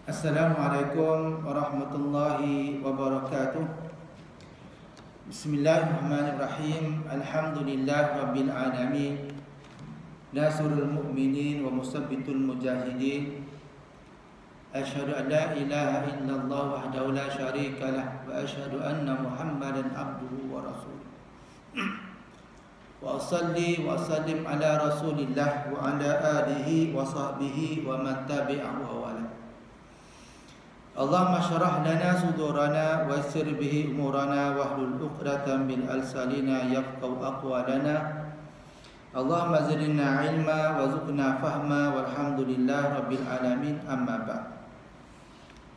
Assalamualaikum warahmatullahi wabarakatuh. Bismillahirrahmanirrahim. Alhamdulillah rabbil alamin. Nasrul mu'minin wa musabbitul mujahidin. Asyhadu an la ilaha illallah wahdahu la syarikalah wa asyhadu anna Muhammadan abduhu wa rasuluh. Wa salli wa sallim ala Rasulillah wa ala alihi wa sahbihi wa man tabi'ahu wa wala. Allahumma syrah lana sudurana wa yassir bihi umurana wahlul 'uqdatam min alsanina yafqahu aqwalana. Allahumma zidna ilma wa zuqna fahma walhamdulillah rabbil alamin, amma ba'd.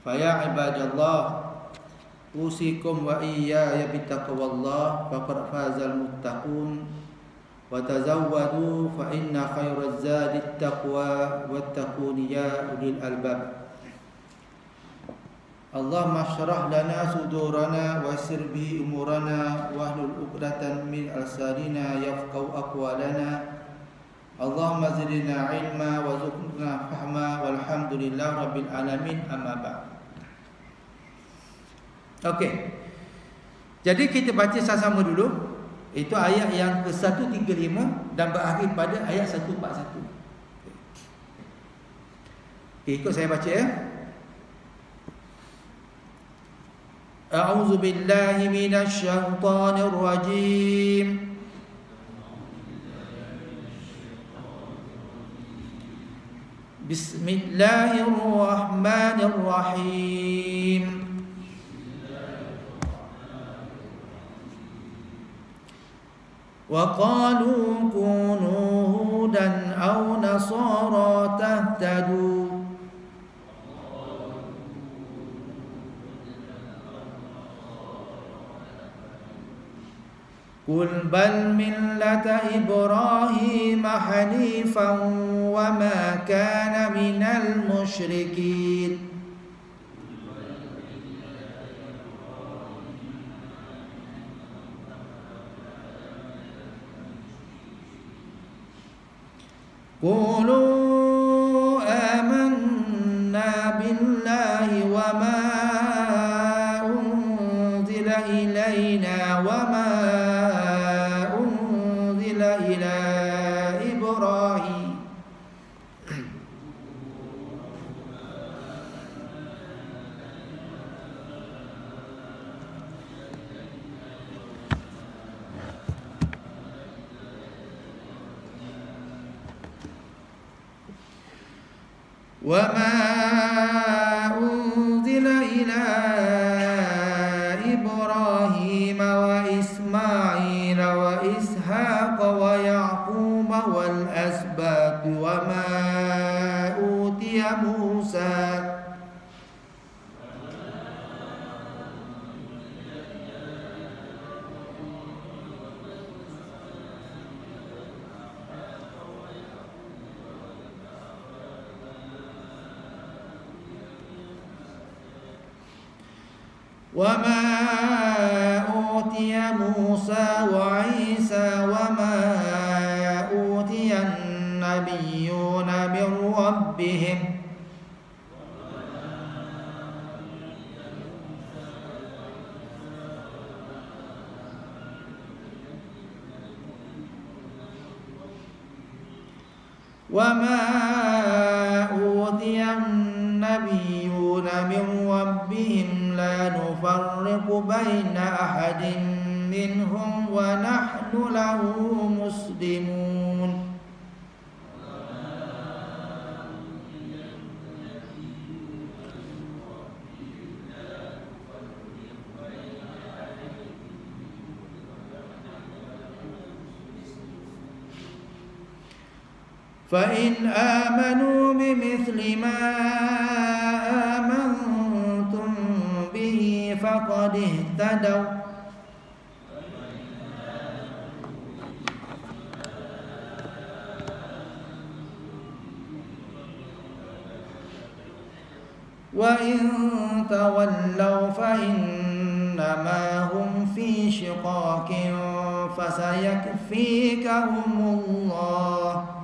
Fa ya ibadallah, usikum wa iyaya bittaqwallah faqad fazal muttaqun wa tazawwadu fa inna khairaz zadit taqwa wattaquni ya ulil albab. Allahumma syrah lana sudurana wa yassir bihi umurana wahlul 'uqdatan min alsanina yafqahu aqwalana. Allahumma zidna ilma wa zuqna fahma walhamdulillah rabbil alamin, amma ba'd. Okey. Jadi kita baca sama-sama dulu. Itu ayat yang ke-135 dan berakhir pada ayat 141. Okey, ikut saya baca ya. A'udzu billahi minasy syaithanir rajim. Bismillahirrahmanirrahim. Wa qalu kunu hudan aw nasara tahtadu. Qul bal millata Ibrahim hanifan wa ma kana minal musyrikin. Qulu amanna billahi wa ma unzila ilaina wa ma وَمَا أُنْزِلَ إِلَى إِبْرَاهِيمَ وَإِسْمَاعِيلَ وَإِسْحَاقَ وَيَعْقُوبَ وَالْأَسْبَاطِ وَمَا أُوتِيَ مُوسَى وعيسى وما أوتي النبيون من ربهم لا نفرق بين أحد منهم ونحن له مسلمون. فإن آمنوا بمثل ما آمنتم به فقد اهتدوا وإن تولوا فإنما هم في شقاق فسيكفيكهم الله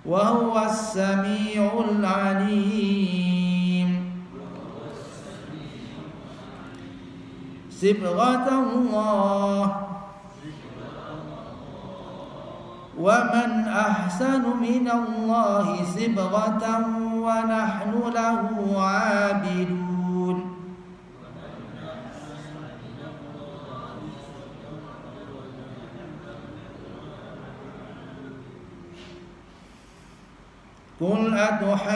وهو السميع العليم صبغة الله ومن أحسن من الله صبغة ونحن له عابدون قل أتحاجوننا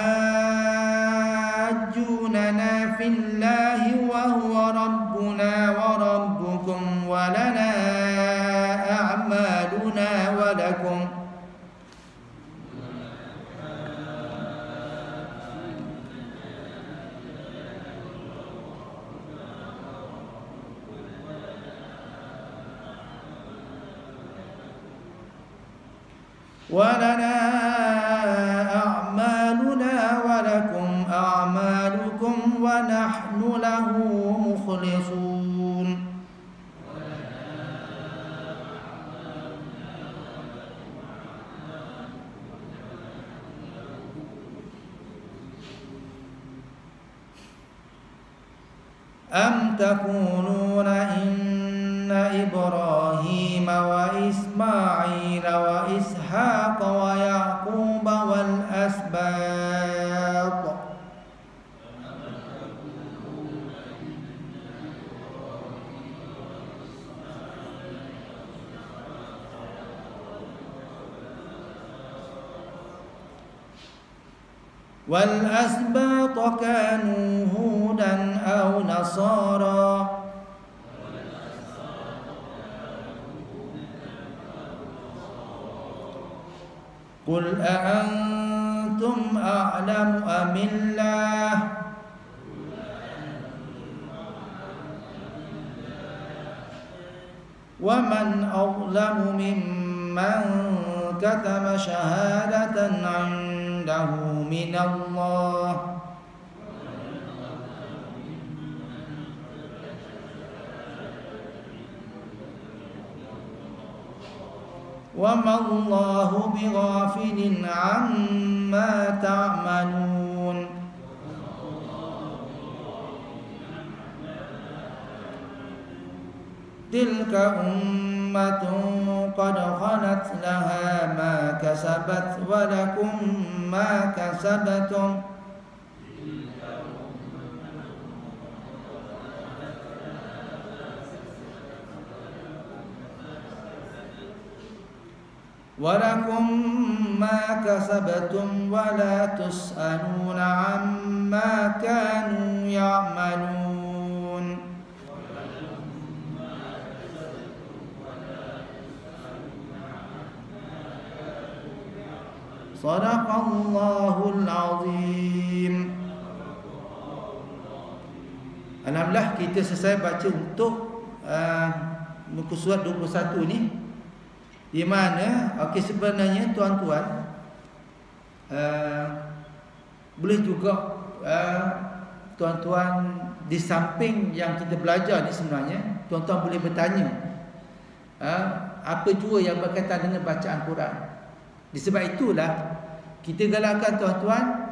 في الله وهو ربنا وربكم ولنا أعمالنا ولكم ولكم أعمالكم ونحن له مخلصون أم تقولون إن إبراهيم وإسماعيل وإسحاق ويعقوب والأسباط كانوا هودا أو نصارى قل أأنتم أعلم أم الله ومن أظلم ممن كتم شهادة عنده من الله وما الله بغافل عما تعملون تلك أمة قد خلت لها ما كسبت ولكم ما كسبتم ولا تسألون عما كانوا يعملون صدق الله العظيم. Alhamdulillah kita selesai baca untuk muka surat 21 ni, di mana sebenarnya tuan-tuan boleh juga tuan-tuan di samping yang kita belajar ni, sebenarnya tuan-tuan boleh bertanya apa jua yang berkaitan dengan bacaan Quran. Disebab itulah kita galakkan tuan-tuan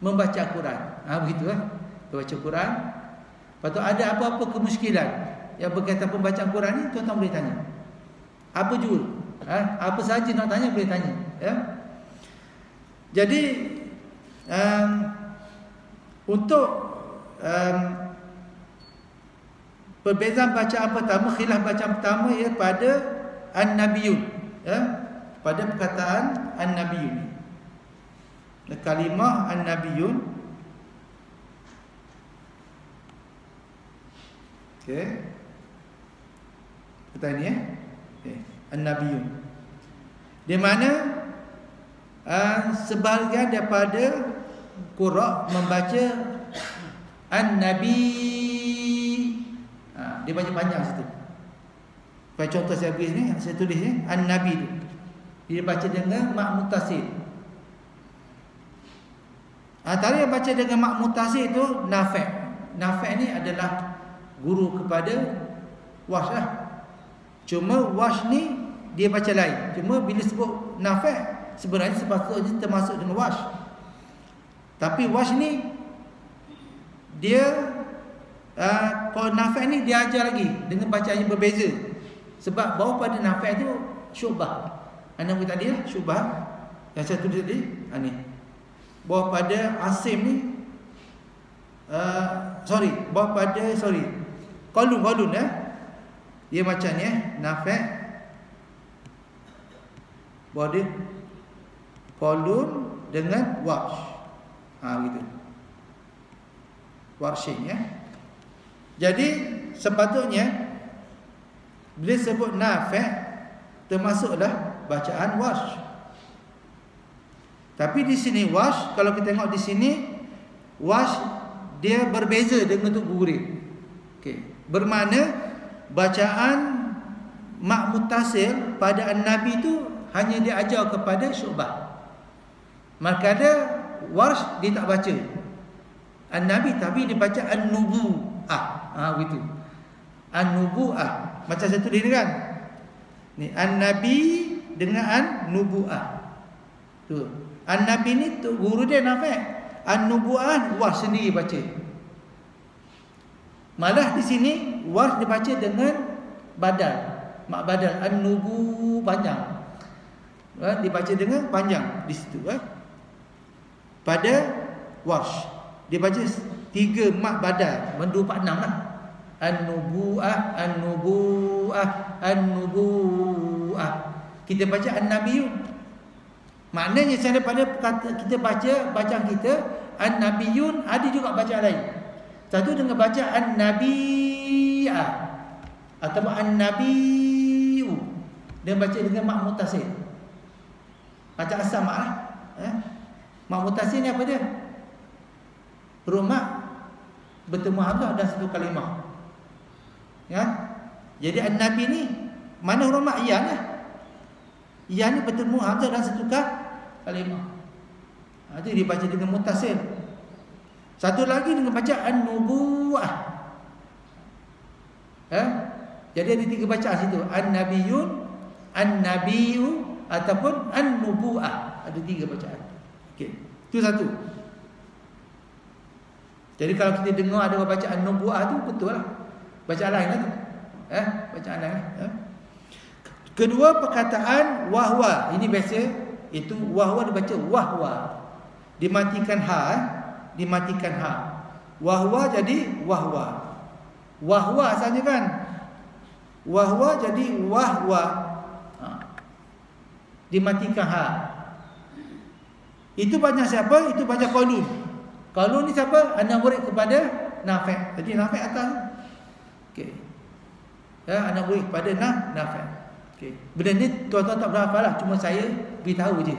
membaca Quran. Begitu membaca Quran. Lepas tu ada apa-apa kemuskilan yang berkaitan pembacaan Quran ni, tuan-tuan boleh tanya. Apa jua, apa saja nak tanya boleh tanya, ya. Jadi untuk perbezaan bacaan pertama, khilaf bacaan pertama ia pada An-Nabiyun, ya, pada perkataan An-Nabiyun, kalimah An-Nabiyun. Okey, perkataan ni An-Nabiyun, di mana sebahagian daripada qurra membaca An-Nabi, dia baca panjang situ. Pada contoh saya beri ni, saya tulis ni An-Nabi tu, dia baca dengan mak mutasil. Antara yang baca dengan mak mutasil tu Nafi'. Nafi' ni adalah guru kepada Warsh lah. Cuma Warsh ni dia baca lain. Cuma bila sebut Nafi', sebenarnya sepatutnya termasuk dengan wash. Tapi wash ni dia kalau Nafi' ni dia ajar lagi dengan bacaan yang berbeza. Sebab bawah pada Nafi' tu syubhah. Anda kata tadi lah syubhah. Yang saya tulis tadi ni. Bawah pada Asim ni Qalun dia macam ni Nafi' bawah dia Qalun dengan Warsh. Gitu. Warshin ya. Jadi sepatutnya bila sebut Nafi' termasuklah bacaan Warsh. Tapi di sini Warsh, kalau kita tengok di sini Warsh dia berbeza dengan untuk gurih. Bermakna bacaan mak muttasil pada an-nabi tu hanya dia ajar kepada Syu'bah. Maka ada Warsh dia tak baca an-nabi, tapi dia baca an-nubu'ah. Begitu. An-nubu'ah. Macam satu dia kan. Ni an-nabi dengan an-nubu'ah. Tu. An-nabi ni tu guru dia Nafi'. An-nubu'ah Warsh sendiri baca. Malah di sini Warsh dibaca dengan badal. Mak badal an-nubu panjang. Dibaca dengan panjang di situ pada Warsh dia baca 3 mak badal, mendu 46 lah. An-nubu'ah, an-nubu'ah, an-nubu'ah. Kita baca an-nabiyun. Maknanya saya daripada kita baca bacaan kita an-nabiyun, ada juga bacaan lain. Satu dengan baca an-nabiyah atau an-nabiyu. Dia baca dengan mak muttasil. Macam asam mak lah. Mak muttasil ni apa dia? Huruf mak bertemu hamzah dan satu kalimah. Ya. Jadi an-nabi ni mana huruf mak ya lah. Ya ni bertemu hamzah dan satu kalimah. Itu dia baca dengan muttasil. Satu lagi dengan baca an-nubu'ah. Jadi ada 3 bacaan situ. An-nabiyun, an-nabiyu ataupun an-nubu'ah. Ada 3 bacaan. Itu satu. Jadi kalau kita dengar ada bacaan an-nubu'ah tu betul lah. Bacaan lain lah tu. Bacaan lain lah. Kedua perkataan wahwa. Ini biasa itu wahwa dibaca wahwa. Dimatikan ha. Dimatikan ha. Wahwa jadi wahwa. Wahwa asalnya kan. Wahwa jadi wahwa. Dimatikan ha. Itu banyak siapa? Itu banyak Qalun. Qalun ni siapa? Anak murid kepada Nafi'. Jadi Nafi' atas. Anak murid kepada Nafi'. Benda ni tuan-tuan tak berapa lah. Cuma saya beritahu je.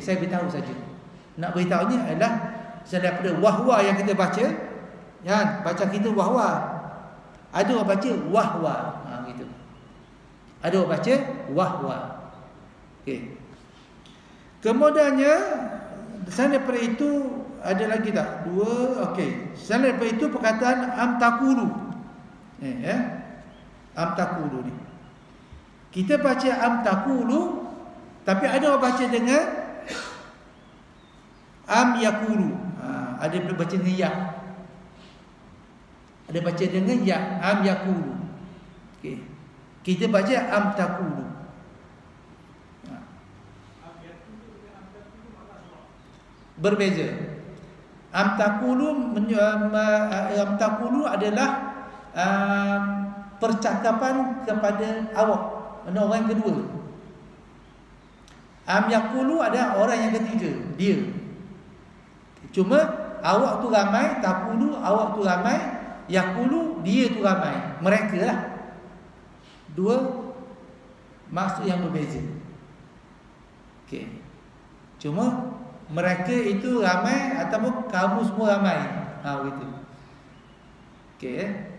Saya beritahu saja. Nak beritahunya adalah daripada wahwa yang kita baca. Baca kita wahwa. Ada orang baca wahwa. Gitu. Ada orang baca wahwa. Kemudiannya selain daripada itu ada lagi tak? 2. Selain daripada itu perkataan amtakulu. Amtakulu ni. Kita baca amtakulu, tapi ada orang baca dengan am yakulu. Ada yang baca dengan ya. Ada baca dengan ya, am yakulu. Kita baca amtakulu. Berbeza. Amtakulu adalah percakapan kepada awak, orang yang kedua. Am yakulu adalah orang yang ketiga, dia. Cuma awak tu ramai, takulu awak tu ramai, yakulu dia tu ramai, mereka lah. 2 maksud yang berbeza. Cuma mereka itu ramai ataupun kamu semua ramai. Begitu.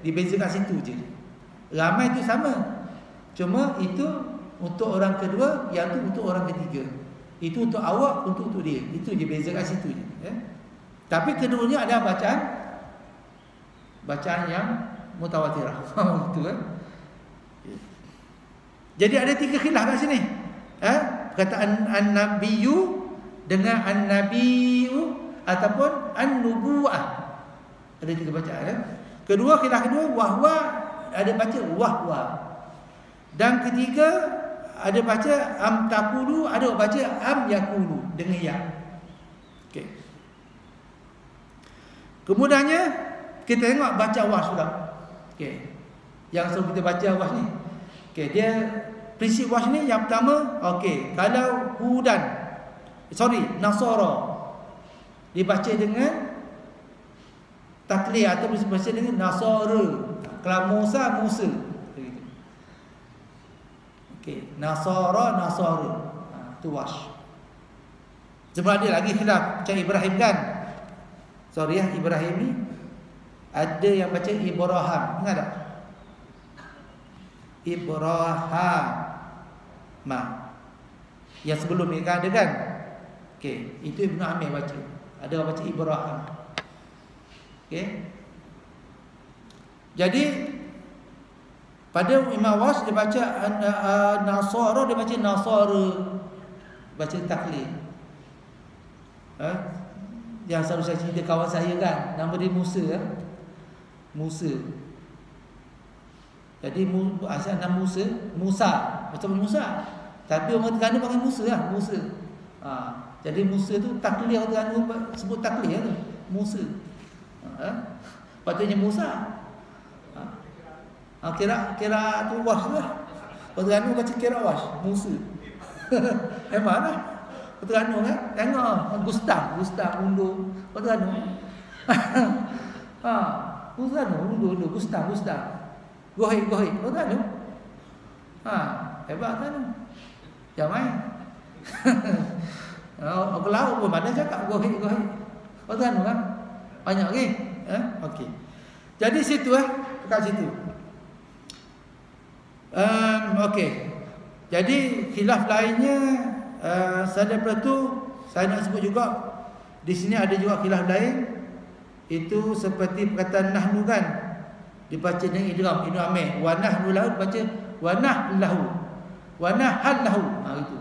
Dibezakan situ je. Ramai itu sama. Cuma itu untuk orang kedua, yang tu untuk orang ketiga. Itu untuk awak, untuk dia. Itu je beza kat situ je. Tapi keduanya ada bacaan yang mutawatirah. Gitu kan. Jadi ada 3 khilaf kat sini. perkataan an-nabiyyu dengan an-nabiyyu ataupun an-nubuwah. Ada 3 bacaan ya. Kedua, khilaf kedua, wahwa ada baca wahwa. Dan ketiga ada baca am taqulu, ada baca am yaqulu dengan ya. Okey. Kemudiannya kita tengok baca wash pula. Okey. Yang selalu kita baca wash ni. Okey, dia prinsip wash ni yang pertama, okey, kalau Nasara dibaca dengan taklid atau dibaca dengan Nasara. Kalau Musa, Musa. Okey, Nasara. Tu wash. Sebab ada lagi khilaf macam Ibrahim kan. Ibrahim ni ada yang baca Ibrahim. Ingat tak? Ibrahim. Yang sebelum ni kan ada kan? Okey, itu Ibnu Amir baca. Ada orang baca Ibrahim. Okey. Jadi pada Imam Wash dia baca Nasara, dia baca Nasara, baca taklid. Yang selalu saya cerita kawan saya kan, nama dia Musa. Musa. Jadi asal nama Musa, macam Musa. Tapi orang Terengganu panggil Musa lah, Musa. Jadi Musa tu taklid, orang Terengganu sebut taklid tu, Musa. Patutnya Musa. Kira tu wash lah. Orang Terengganu baca kira wash, Musa. Memang lah. Orang Terengganu kan? Tengok Gustaf undur. Orang Terengganu. Orang Terengganu undur Gustaf. Gohik. Orang Terengganu. Hebat kan? Jangan main. Orang laut pun mana cakap gohik. Orang Terengganu kan? Banyak lagi. Okey. Jadi situ dekat situ. Okey. Jadi khilaf lainnya daripada tu saya nak sebut juga di sini ada juga khilaf lain, itu seperti perkataan nahnu kan, dibaca dengan idgham Ibnu Amir, wa nahnu lahu dibaca wa nahlahu. Wa nahlahu. Itu.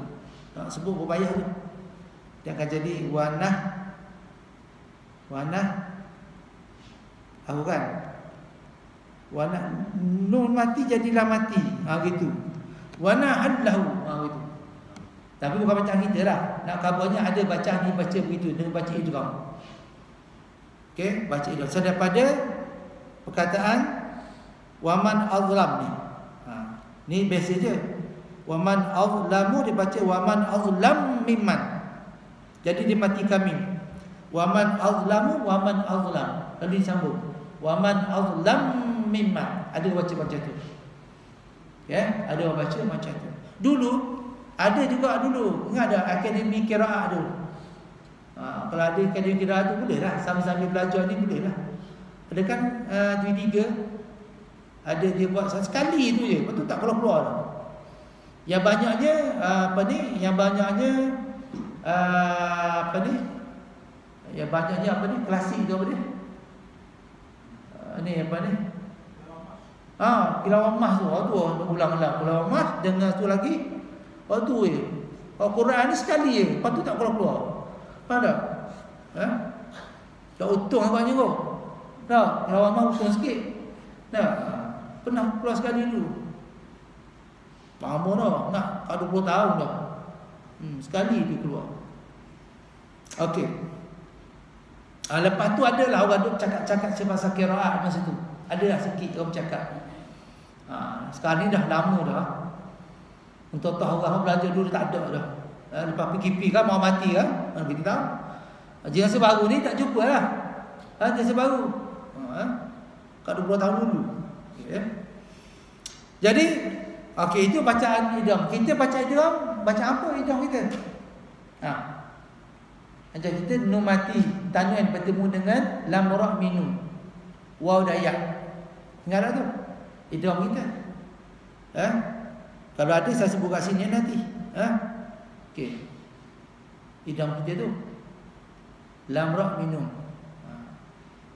Tak sebut berbayar tu. Dia akan jadi wa aku kan. Nun mati jadilah mati. Gitu. Wa nahlahu. Gitu. Tapi bukan bacaan kita lah. Nak kabarnya ada bacaan ni baca begitu dengan baca idgham. Okey, baca idgham. So daripada perkataan waman azlam ni. Ni biasa je. Waman azlamu dibaca waman azlam mimman. Jadi dia matikan mim. Waman azlamu waman azlam. Lalu disambung. Waman azlam mimman. Ada baca macam tu. Ya, ada orang baca macam tu. Dulu ada juga ingat ada akademi qiraat dulu. Kalau ada akademi qiraat tu boleh lah, sambil-sambil belajar ni boleh lah. Ada kan D3 ada dia buat sekali tu je, lepas tu tak keluar-keluar dah. Yang banyaknya klasik tu apa ni? Tilawah mas tu, ulang-ulang tilawah mas dengan tu lagi. Tu Al-Quran ni sekali je, lepas tu tak keluar-keluar. Faham tak? Tak untung agaknya kau. Tak, tilawah mas untung sikit. Tak, pernah keluar sekali dulu. Lama dah, nak 20 tahun dah. Sekali dia keluar. Okey. Lepas tu adalah orang duk cakap pasal qiraat masa tu. Adalah sikit orang bercakap. Sekarang ni dah lama dah. Untuk tahu orang belajar dulu tak ada dah. Lepas PKP kan mau mati kan. Kita tahu. Jenazah baru ni tak jumpa lah. Jenazah baru. Kat 20 tahun dulu. Okay. Jadi okey, itu bacaan idgham. Kita baca idgham, baca apa idgham kita? Macam kita nun mati tanwin bertemu dengan lam ra minu. Waw dan ya. Ingat tak tu? Idgham kita. Kalau ada saya sebut kat sini nanti. Okey. Idgham kita tu lam ra minu.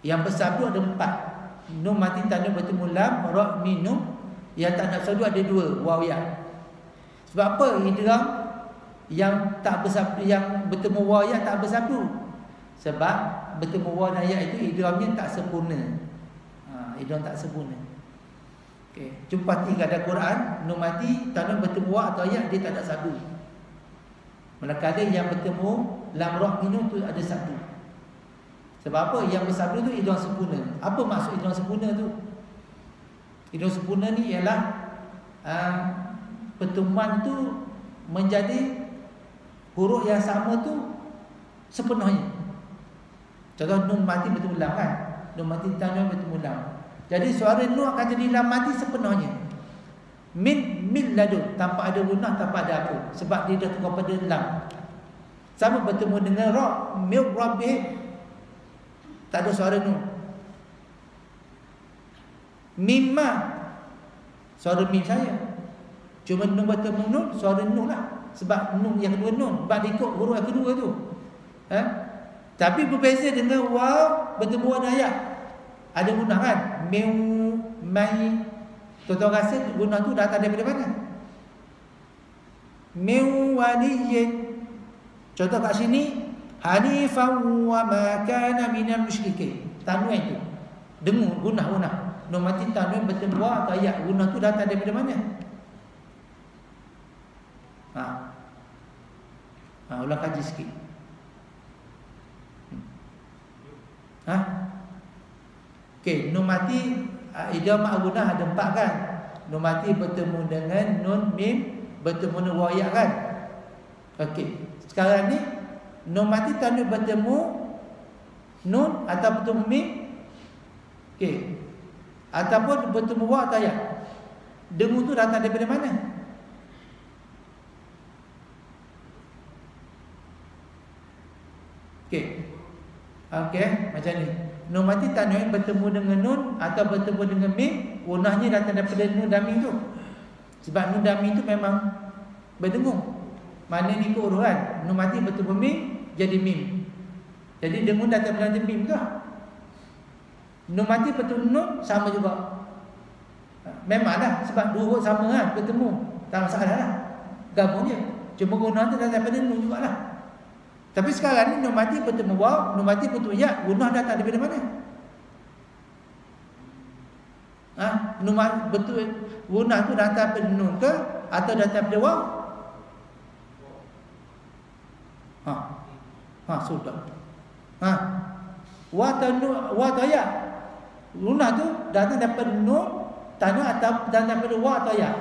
Yang bersabdu ada 4. Nun mati tanwin bertemu lam ra minu. Yang tak nak sadu ada 2, waw ya. Sebab apa idgham? yang tak bersabdu, yang bertemu waw ya tak bersabdu. Sebab bertemu waw dan ya itu idghamnya tak sempurna. Idgham tak sempurna. Okey, jumpa tiga ada Quran, nun mati tanwin bertemu waw atau ya dia tak ada sabdu. Manakala yang bertemu lam ra minum tu ada sabdu. Sebab apa? Yang bersabdu tu idgham sempurna. Apa maksud idgham sempurna tu? Idgham sempurna ni ialah pertemuan tu menjadi huruf yang sama tu sepenuhnya. Contoh nun mati bertemu lam kan? Nun mati tanwin bertemu lam. Jadi suara nun akan jadi lam mati sepenuhnya. Min ladun, tanpa ada gunnah, tanpa ada apa. Sebab dia dah tukar pada lam. Sama bertemu dengan ra, min rabbih, tak ada suara nun. Mimma, suara mim saya. Cuma nun bertemu nun, suara nun lah. Sebab nun yang kedua nun, sebab dia ikut huruf yang kedua tu. Tapi berbeza dengan waw bertemu waw dan ya. Ada gunnah kan? Min, mai. Tuan-tuan rasa gunnah tu datang daripada mana? Min waliyin. Contoh kat sini, hanifan wa ma kana minal musyrikin. Tanwin tu. Dengung gunnah. Nun mati tanwin bertemu waw atau ya. Gunnah tu datang daripada mana? Ulang kaji sikit. Okey, nun mati idgham ma'gunah ada 4 kan? Nun mati bertemu dengan nun mim bertemu dengan waw ya kan? Okey. Sekarang ni nun mati tanwin bertemu nun atau bertemu mim. Okey. Ataupun bertemu waw atau ya. Dengung tu datang daripada mana? Okey, macam ni. Nun mati tanwin bertemu dengan nun atau bertemu dengan mim, gunnahnya datang daripada nun dan mim tu. Sebab nun dan mim tu memang berdengung. Mana ni ikut huruf kan? Nun mati bertemu mim jadi mim. Jadi dengung datang daripada mim ke? Nun mati bertemu nun sama juga. Memanglah sebab dua huruf sama kan bertemu. Tak masalah lah. Gabung je. Cuma gunnah tu datang daripada nun jugalah. Tapi sekarang ni nun mati bertemu waw, nun mati bertemu ya, gunnah datang daripada mana? Nun mati betul gunnah tu datang daripada nun ke atau datang daripada waw? Sudah. Wa atau ya. Gunnah tu datang daripada nun, tanwin atau datang daripada waw atau ya?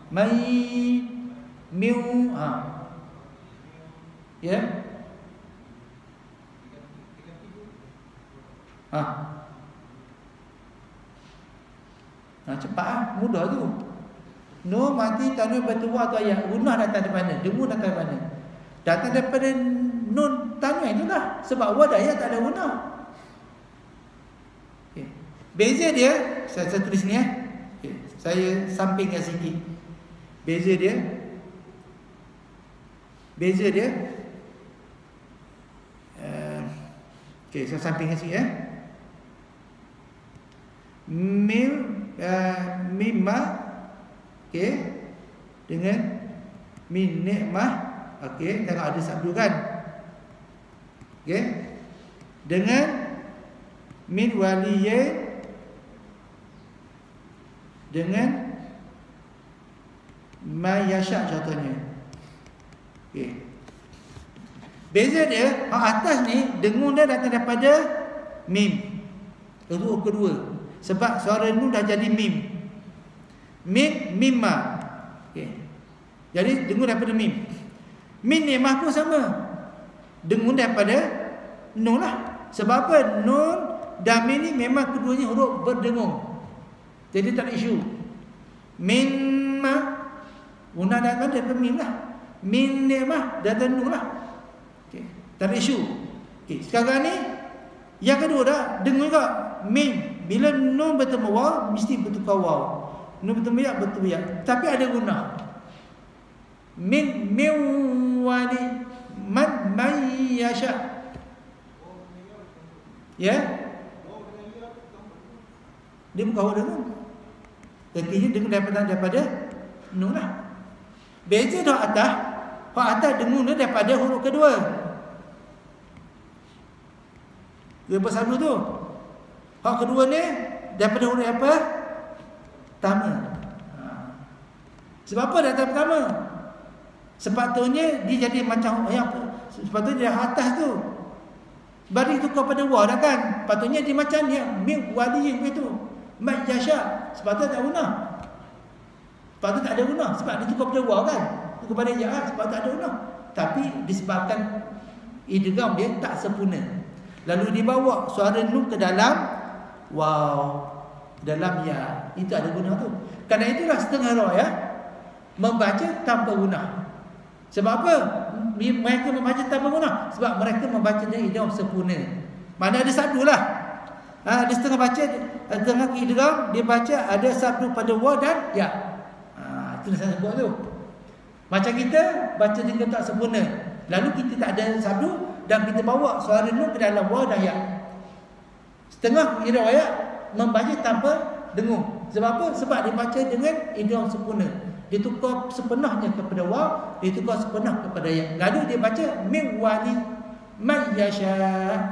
Mai miu ya. Cepat mudah tu. Nun mati tanwin bertemu atau ya. Gunnah datang dari mana? Dengung datang dari mana? Datang daripada nun tanwin itulah. Sebab waw dan ya tak ada gunnah. Okay. Beza dia, saya tulis ni okay. Saya sampingkan sikit. Beza dia okey, saya sampingkan sikit mimma okey dengan min nikmah okey, tengok ada sabdu kan okey, dengan min waliyyin dengan ma yasha contohnya. Okey. Beza dia, atas ni dengung dia datang daripada mim. Huruf kedua. Sebab suara nun dah jadi mim. Mimma. Okey. Jadi dengung daripada mim. Min nikmah pun sama. Dengung daripada nun lah. Sebab apa? Nun dan mim ni memang keduanya huruf berdengung. Jadi tak ada isu. Mimma gunnah datang daripada mim lah. Min nikmah datang nun lah. Okay. Tak ada isu. Okay. Sekarang ni yang kedua dah dengung juga mim. Bila nun bertemu waw mesti bertukar waw. Nun bertemu ya bertemu ya. Tapi ada gunnah. Min wali man yasha. Ya. Dia bukan huruf dengung. Artinya dengung daripada nun lah. Beza huruf atas. Huruf atas dengung dia daripada huruf kedua. Dia bersama tu. Huruf kedua ni daripada huruf apa? Pertama. Sebab apa daripada pertama? Sepatutnya dia jadi macam yang sepatutnya dia atas tu. Sebab dia tukar pada waw dah kan. Patutnya dia macam ni min waliyin begitu. Mat yasha. Sepatutnya tak guna. Sepatutnya tak ada guna sebab dia tukar pada waw kan. Tukar pada ya, sebab tak ada guna. Tapi disebabkan idgham dia tak sempurna. Lalu dibawa suara nun ke dalam waw, dalam ya. Itu ada guna tu. Kerana itulah setengah riwayat membaca tanpa guna. Sebab apa? Mereka membaca tanpa guna? Sebab mereka membaca dengan idgham sempurna. Mana ada sabdu lah. Dia setengah baca, setengah idgham, dia baca ada sabdu pada waw dan ya. Itu saya sebut tu. Macam kita baca dengan tak sempurna. Lalu kita tak ada sabdu dan kita bawa suara nun ke dalam waw dan ya. Setengah riwayat membaca tanpa dengung. Sebab apa? Sebab dia baca dengan idgham sempurna. Dia tukar sepenuhnya kepada waw, dia tukar sepenuh kepada ya. Lalu dia baca min wali man yasha.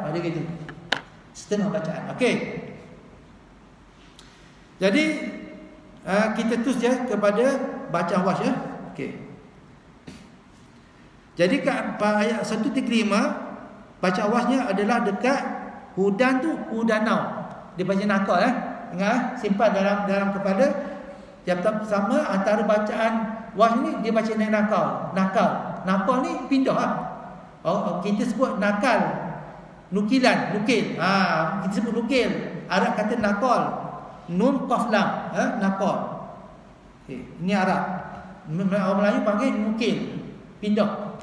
Ada gitu. Setengah bacaan. Okey. Jadi kita terus je kepada bacaan wash ya. Okey. Jadi kat ayat 135 bacaan washnya adalah dekat hudan tu hudanau. Dia baca nakal Ingat simpan dalam kepala. Yang sama antara bacaan wash ni dia baca dengan nakal. Nakal ni pindah lah. Kita sebut nakal. Nukil. Kita sebut nukil. Arab kata nakal. Nun qaf lam. Nakal. Ini Arab. Orang Melayu panggil nukil. Pindah.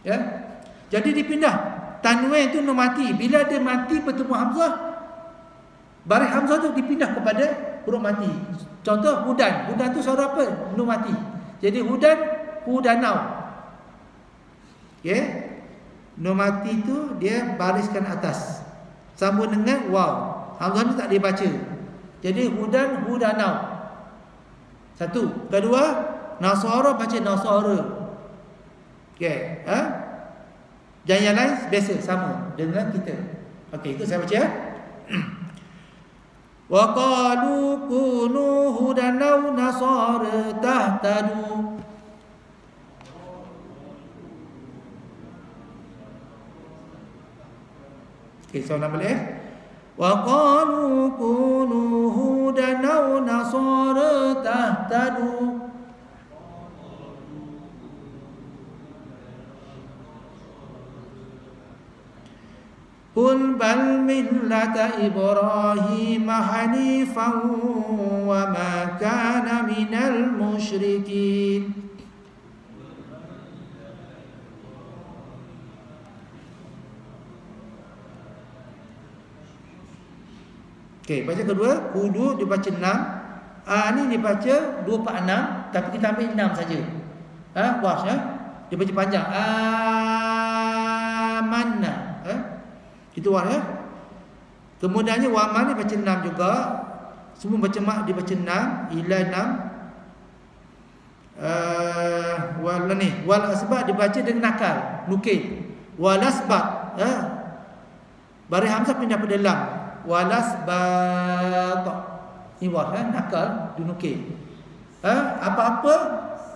Ya. Jadi dipindah. Tanwin tu nun mati. Bila dia mati bertemu hamzah, baris hamzah tu dipindah kepada huruf mati. Contoh hudan. Hudan tu suara apa? Nun mati. Jadi hudanau. Okey. Nun mati tu dia bariskan atas. Sambung dengan waw. Hamzah ni tak dibaca. Jadi hudanau. Satu. Kedua, nasara baca nasara. Okey, dan yang lain biasa sama dengan kita. Okey, ikut saya baca. Wa qalu kunu hudan aw nasara tahtadu. Okey, soalan balik. Wa qalu kunu hudan aw nasara tahtadu. Qul bal millata Ibrahim hanifan wa ma kana minal musyrikin. Okey, baca kedua, kudu dibaca 6. Ni dibaca 246 tapi kita ambil 6 saja. Wash dia baca panjang. Amanna. Itu wash Kemudiannya waman ni baca 6 juga. Semua baca mak dia baca 6, ila 6. Wal asbab dibaca dengan nakal, nukil. Wal asbab baris hamzah pindah pada lam. Wal asbab ni wash nakal dinukil. Apa-apa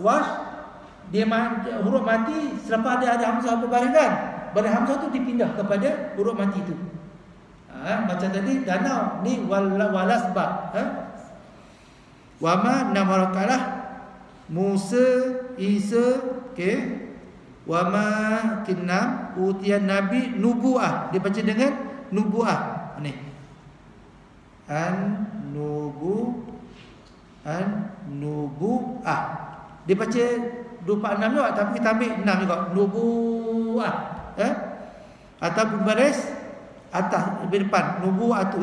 wash dia huruf mati selepas ada hamzah apa baris kan? Baris hamzah tu dipindah kepada huruf mati tu. Macam tadi danau ni walasbab. Wama 6 harakat lah. Musa, Isa, okey. Wama kinam utian nabi nubuah. Dia baca dengan nubuah. Ni. Nubuah. Dia baca 26 juga tapi kita ambil 6 juga. Nubuah. Atau baris atas depan nubuah tu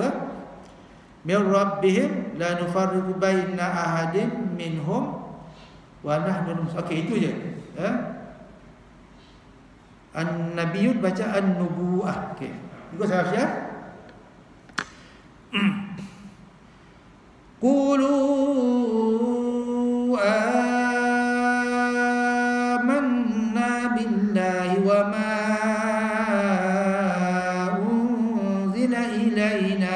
min rabbihim la nufarriqu baina ahadin minhum wa nahnu. Okey, itu je. An-nabiyun baca an-nubuah. Okey. Ikut saya siap. Qulu amanna billahi wa ma unzila ilaina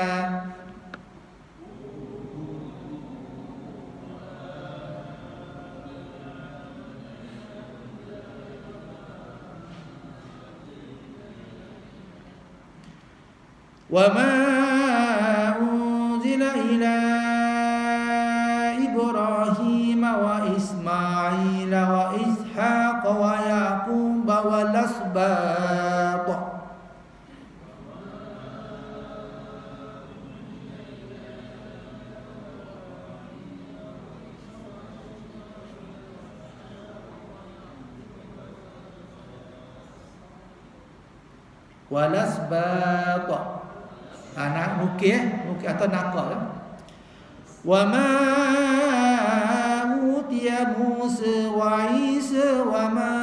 wa ma unzila ila Ibrahim wa Ismail wa Ishaq wa Yaqub wal asbat wal asbat anak nukih atau nakal. Wa ma utiya Musa wa Isa wa ma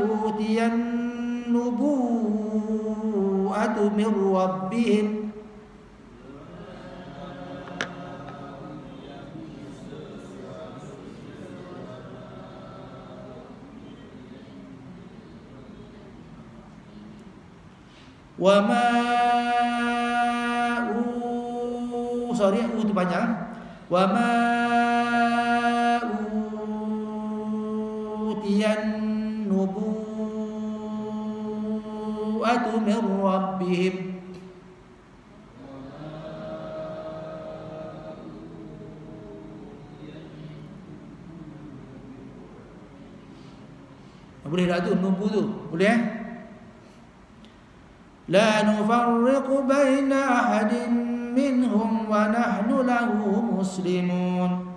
utiya an-nubuwwatu min rabbihim wa ma tu panjang. Wa ma utiyan nubuwwatu min rabbihim. Boleh tak tu nubu tu? Boleh La nufarriqu baina ahadin minhum wa nahnu lahu muslimun.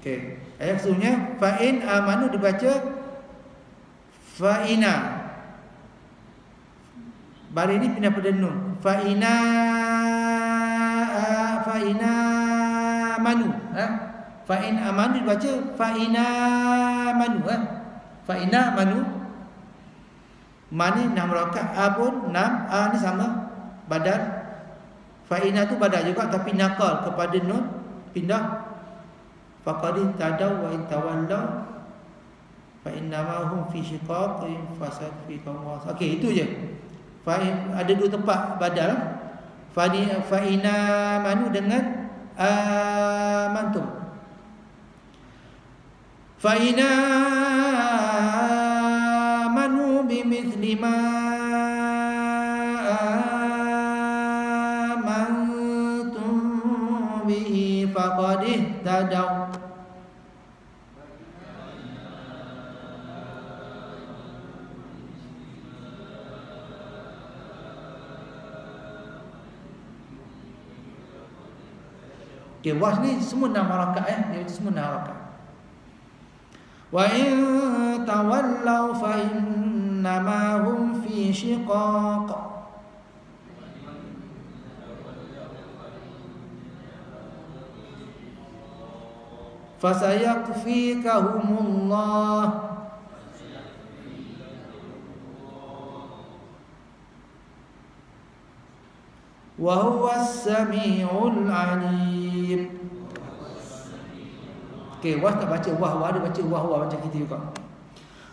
Okey, ayat sebelumnya fa in amanu dibaca fa ina. Baris ini pindah pada nun. Fa ina manu, Fa in amanu dibaca fa ina manu, Fa ina manu. Mani 6 rakaat, a pun 6, a ni sama badal. Fa ina tu badal juga tapi nakal kepada nun, pindah. Faqad tadaw wa intawallaw fa innama hum fi shiqaqin fasad fi qawas. Okey, itu je. Fa ada 2 tempat badal. Fa ina manu dengan amantum. Fa ina manu bimithli ma amantum bihi faqad ihtadaw. Okay, was ni semua 6 rakaat dia semua 6 rakaat. Wa in tawallaw fa innama hum fi shiqaq. Fasayakfikahumullah wa huwas samiul alim. Okey, was tak baca wah, ada baca wah macam kita juga.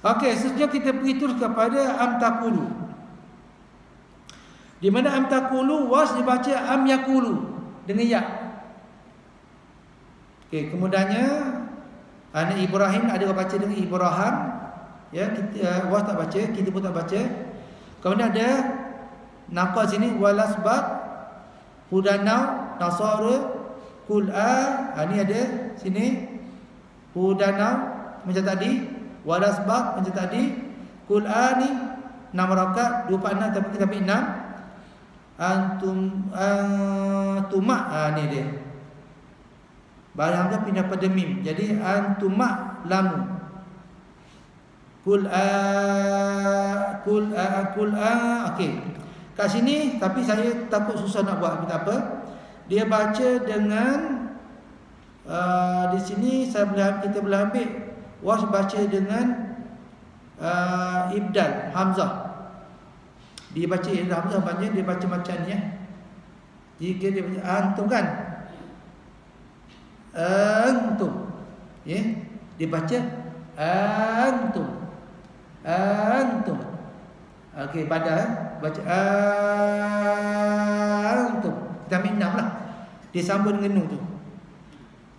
Okey, seterusnya kita pergi terus kepada am taqulu. Di mana am taqulu was dibaca am yaqulu dengan ya. Okey, kemudiannya anak Ibrahim ada orang baca dengan Ibrahim, ya, kita was tak baca, kita pun tak baca. Kemudian ada naqal sini walasbat hudanau nasara qul'a, ni ada sini hudanau macam tadi, walasbat macam tadi, qul'a ni 6 rakaat 2/6 tapi kita ambil 6 antuma, ni dia barang dia pindah pada mim, jadi antuma lamu qul'a. Okey, kat sini tapi saya takut susah nak buat, tak apa. Dia baca dengan di sini kita boleh ambil was baca dengan ibdal hamzah. Dia baca hamzah banyak, dia baca macam ni Jika dia baca antum kan, antum dia baca antum, antum. Okey, pada baca antum, kita ambil 6 lah, dia sambung dengan nun tu.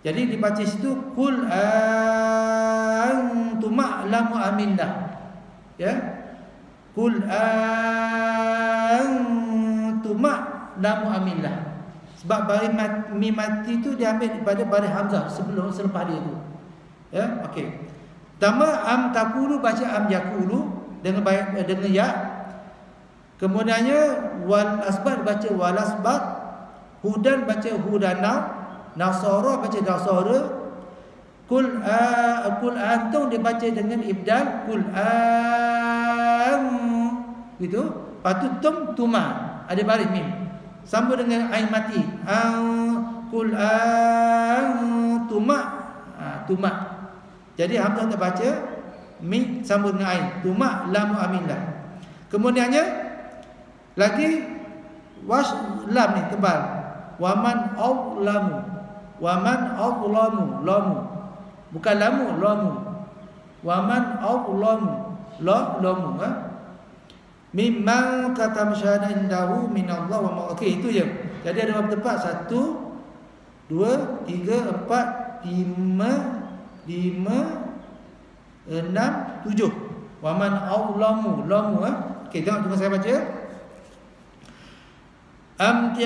Jadi dibaca situ qul antum a'lamu amillah, qul antum a'lamu amillah. Sebab baris mim mati tu diambil daripada baris hamzah selepas dia tu. Okey. Pertama am taqulu baca am yaqulu dengan ya. Kemudiannya wal asbat baca wal asbat, hudan baca hudana, nasara baca nasara, kul antum dibaca dengan ibdal kul gitu. Patut tuma ada baris mim sambung dengan ain mati kul tuma tuma. Jadi hamzah tak baca, mim sambung dengan ain, tuma lam amillah. Kemudiannya lagi was lam ni tebal, waman awlamu, waman awlamu, lamu bukan lamu, lamu, waman awlamu, lamu mimman katam syahada indahu minallah wa ma. Okey, itu je. Jadi ada berapa tempat? 1 2 3 4 5 6 7. Waman awlamu, lamu Okey, tengok saya baca. Am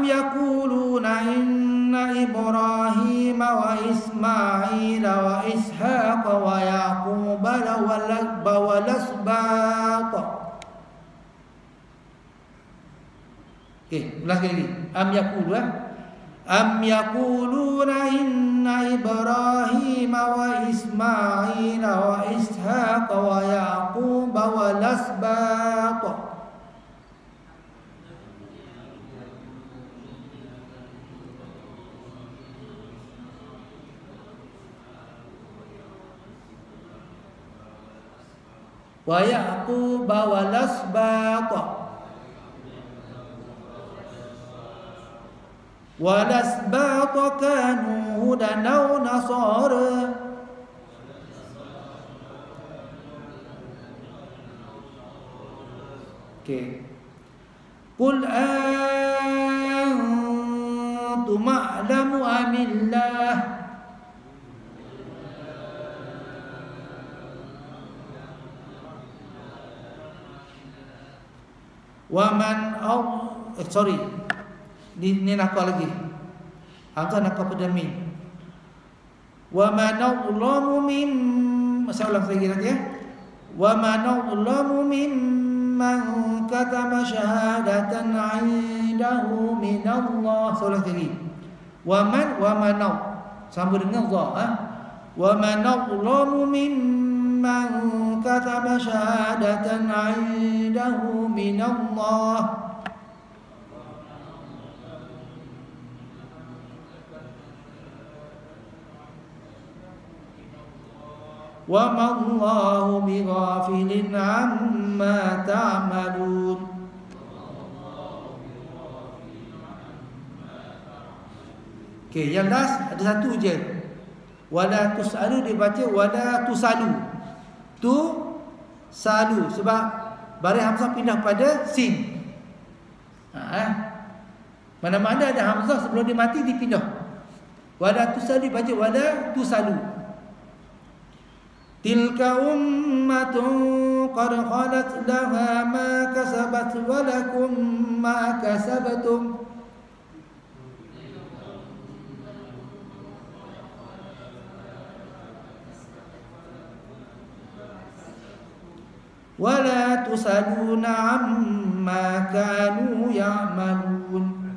yaquluna inna Ibrahim wa Ismail wa Ishaq wa Yaqub wa lasbat. Okey, ulang sekali lagi. Am yaquluna inna Ibrahim wa Ismail wa Ishaq wa Yaqub wa lasbat. Wa Yaqub wa lasbat. Wa lasbat kanu hudan aw nasara. Okey. Qul antum a'lamu amillah. Waman ni nakal lagi. Hamzah nakal pada mim. Waman awlamu mim, saya ulang lagi nanti Waman awlamu mimman katama syahadatan 'indahu minallah. Saya ulang lagi. Waman sambung dengan dha Waman awlamu mimman katama syahadatan 'indahu minallah. Wa ma Allahu bighafilin amma ta'malun. Okey, yang last ada satu je. Wala tusalu dibaca wala tusalu. Tu salu sebab baris hamzah pindah pada sin. Mana-mana ada hamzah sebelum dia mati dipindah. Wala tusalu dibaca wala tusalu. Tilka ummatun qad khalat laha ma kasabat wa lakum ma kasabtum. Wala tusaluna amma kanu ya'malun.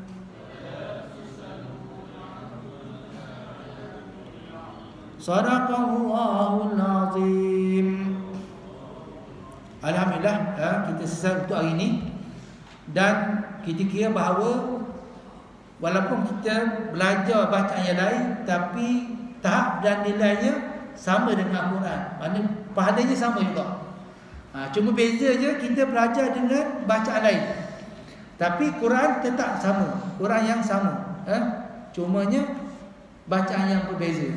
Sadaqallahul azim. Alhamdulillah, kita selesai untuk hari ini. Dan kita kira bahawa walaupun kita belajar bacaan yang lain, tapi tahap dan nilainya sama dengan Al-Quran. Maksudnya pahalanya sama juga. Cuma beza je kita belajar dengan bacaan lain. Tapi Quran tetap sama, Quran yang sama. Cumanya bacaan yang berbeza.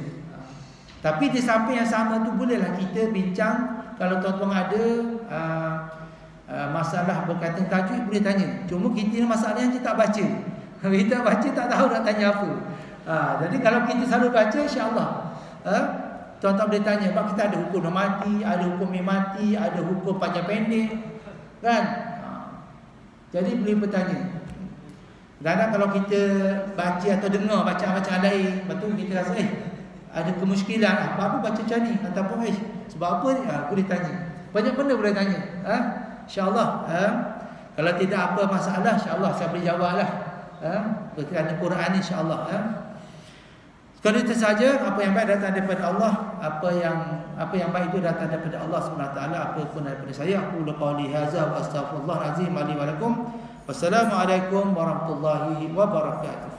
Tapi di samping yang sama tu bolehlah kita bincang. Kalau tuan-tuan ada masalah berkaitan tajwid boleh tanya. Cuma kita masalahnya kita tak baca. Kita baca tak tahu nak tanya apa. Jadi kalau kita selalu baca, insya-Allah tuan-tuan boleh tanya. Sebab kita ada hukum mati, ada hukum mati, ada hukum panjang pendek, kan? Jadi boleh bertanya. Kadang-kadang kalau kita baca atau dengar bacaan-bacaan lain, betul kita rasa ada kemuskilan, apa-apa baca macam ni ataupun sebab apa ni, boleh tanya. Banyak benda boleh tanya. InsyaAllah kalau tidak apa masalah, insyaAllah saya boleh jawablah. Berkaitan Quran ni, insyaAllah. Sekali itu saja. Apa yang baik datang daripada Allah, apa yang baik itu datang daripada Allah SWT. Apa pun daripada saya, aku qawli hadza wa astaghfirullahalazim li wa lakum. Wassalamualaikum warahmatullahi wabarakatuh.